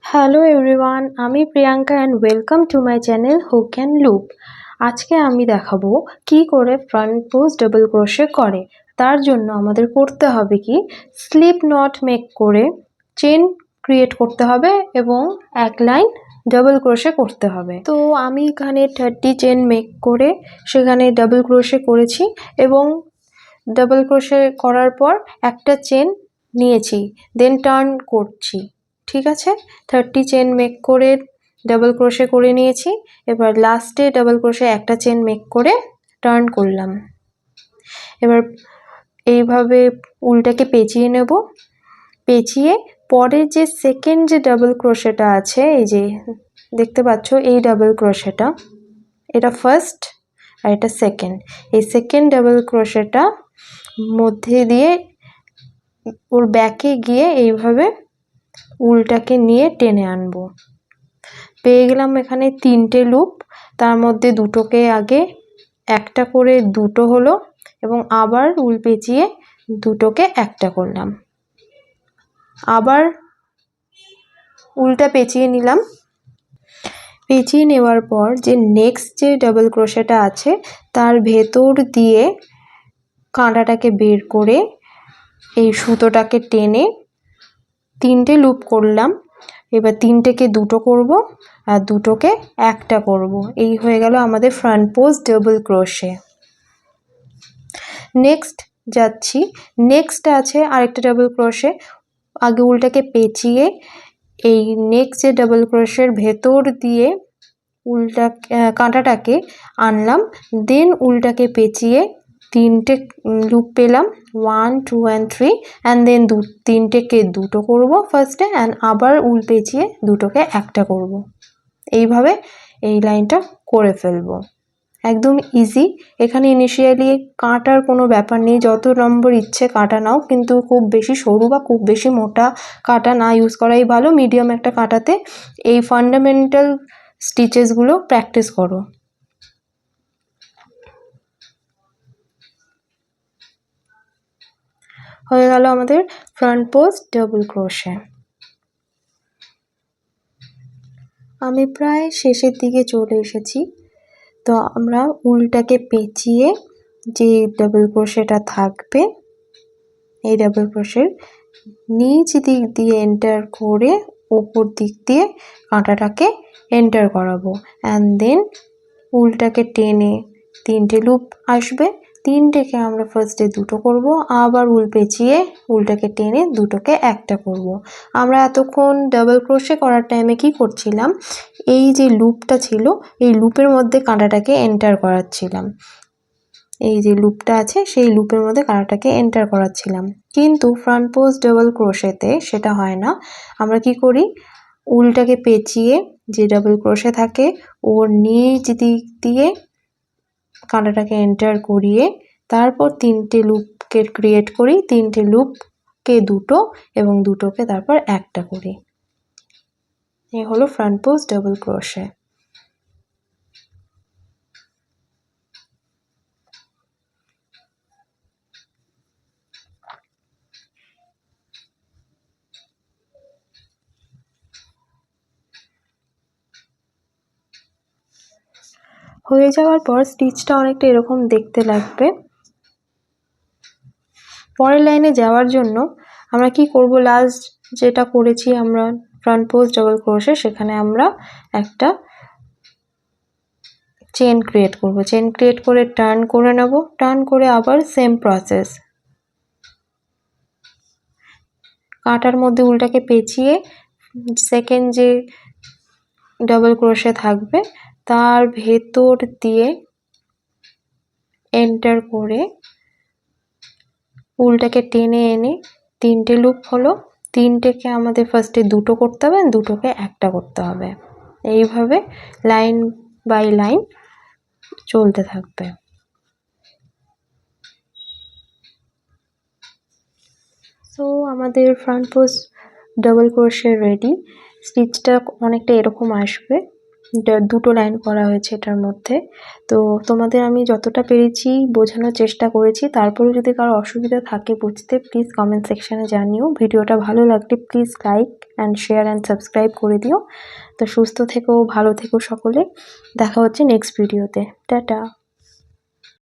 Hello everyone, আমি Priyanka and welcome to my channel hook and loop. আজকে আমি দেখাবো কি করে ফ্রন্ট পোস্ট ডাবল ক্রোশে করে। তার জন্য আমাদের করতে হবে কি, স্লিপ নট মেক করে চেন ক্রিয়েট করতে হবে এবং এক লাইন ডাবল ক্রোশে করতে হবে। তো আমি এখানে 30 চেন মেক করে সেখানে ডাবল ক্রোশে করেছি এবং ডাবল ক্রোশে করার পর একটা চেন নিয়েছি, দেন টার্ন করছি। ঠিক আছে, 30 চেন মেক করে ডাবল ক্রোশে করে নিয়েছি। এবার লাস্টে ডাবল ক্রোশে একটা চেন মেক করে টার্ন করলাম। এবার এইভাবে উলটাকে পেঁচিয়ে নেব। পেঁচিয়ে পরের যে সেকেন্ড যে ডাবল ক্রোশেটা আছে, এই যে দেখতে পাচ্ছ এই ডাবল ক্রোশেটা, এটা ফার্স্ট আর এটা সেকেন্ড। এই সেকেন্ড ডাবল ক্রোশেটা মধ্যে দিয়ে ওর ব্যাকে গিয়ে এইভাবে উলটাকে নিয়ে টেনে আনবো। পেয়ে গেলাম এখানে 3টে লুপ, তার মধ্যে দুটোকে আগে একটা করে দুটো হলো এবং আবার উল পেঁচিয়ে দুটোকে একটা করলাম। আবার উলটা পেঁচিয়ে নিলাম। পেঁচিয়ে নেওয়ার পর যে নেক্সট যে ডাবল ক্রোশেটা আছে তার ভেতর দিয়ে কাঁটাটাকে বের করে এই সুতোটাকে টেনে 3টে লুপ করলাম। এবার 3টেকে দুটো করব আর দুটোকে একটা করব। এই হয়ে গেল আমাদের front post double crochet. Next যাচ্ছি, নেক্সট আছে আরেকটা ডাবল ক্রোশে। আগে উলটাকে পেঁচিয়ে এই নেক্সট যে ডাবল ক্রোশের ভেতর দিয়ে উলটা কাঁটাটাকে আনলাম, দেন উলটাকে পেঁচিয়ে 3টে লুপ পেলাম, 1 2 and 3, অ্যান্ড দেন 3টেকে দুটো করব ফার্স্টে অ্যান্ড আবার উল পেঁচিয়ে দুটোকে একটা করব। এইভাবে এই লাইনটা করে ফেলবো। একদম ইজি। এখানে ইনিশিয়ালি কাটার কোনো ব্যাপার নেই, যত নম্বর ইচ্ছে কাটা নাও, কিন্তু খুব বেশি সরু বা খুব বেশি মোটা কাটা না ইউজ করাই ভালো। মিডিয়াম একটা কাটাতে এই ফান্ডামেন্টাল স্টিচেসগুলো প্র্যাকটিস করো। হয়ে গেল আমাদের ফ্রন্ট পোস্ট ডাবল ক্রোশে। আমি প্রায় শেষের দিকে চলে এসেছি। তো আমরা উলটাকে পেঁচিয়ে যে ডাবল ক্রোশেটা থাকবে এই ডাবল ক্রোশের নিচ দিক দিয়ে এন্টার করে উপর দিক দিয়ে কাঁটাটাকে এন্টার করাবো অ্যান্ড দেন উলটাকে টেনে 3টে লুপ আসবে। 3টেকে আমরা ফার্স্টে দুটো করব, আবার উল পেঁচিয়ে উলটাকে টেনে দুটোকে একটা করব। আমরা এতক্ষণ ডাবল ক্রোশে করার টাইমে কি করছিলাম, এই যে লুপটা ছিল এই লুপের মধ্যে কাঁটাটাকে এন্টার করাচ্ছিলাম। এই যে লুপটা আছে সেই লুপের মধ্যে কাঁটাটাকে এন্টার করাচ্ছিলাম, কিন্তু ফ্রন্ট পোস্ট ডাবল ক্রোশেতে সেটা হয় না। আমরা কি করি, উলটাকে পেঁচিয়ে যে ডাবল ক্রোশে থাকে ওর নিচ দিক দিয়ে কাঁটাটাকে এন্টার করিয়ে তারপর 3টে লুপকে ক্রিয়েট করি, 3টে লুপকে দুটো এবং দুটোকে তারপর একটা করি। এই হলো ফ্রন্ট পোস্ট ডাবল ক্রোশে। হয়ে যাওয়ার পর স্টিচটা অনেকটা এরকম দেখতে লাগবে। পরের লাইনে যাওয়ার জন্য আমরা কি করব, লাস্ট যেটা করেছি আমরা ফ্রন্ট পোস্ট ডাবল ক্রোশে, সেখানে আমরা একটা চেন ক্রিয়েট করব। চেন ক্রিয়েট করে টার্ন করে নেব, টার্ন করে আবার সেম প্রসেস। কাঁটার মধ্যে উলটাকে পেঁচিয়ে সেকেন্ড যে ডাবল ক্রোশে থাকবে তার ভেতর দিয়ে এন্টার করে উলটাকে টেনে এনে 3টে লুপ হলো। 3টেকে আমাদের ফার্স্টে দুটো করতে হবে, দুটোকে একটা করতে হবে। এইভাবে লাইন বাই লাইন চলতে থাকবে। সো আমাদের front post double crochet ready. স্টিচটা অনেকটা এরকম আসবে, দুটো লাইন করা হয়েছে এটার মধ্যে। তো তোমাদের আমি যতটা পেরেছি বোঝানোর চেষ্টা করেছি। তারপরে যদি কারো অসুবিধা থাকে বুঝতে, প্লিজ কমেন্ট সেকশানে জানিও। ভিডিওটা ভালো লাগলে please like and share and subscribe করে দিও। তো সুস্থ থেকো, ভালো থেকো সকলে। দেখা হচ্ছে নেক্সট ভিডিওতে। টাটা।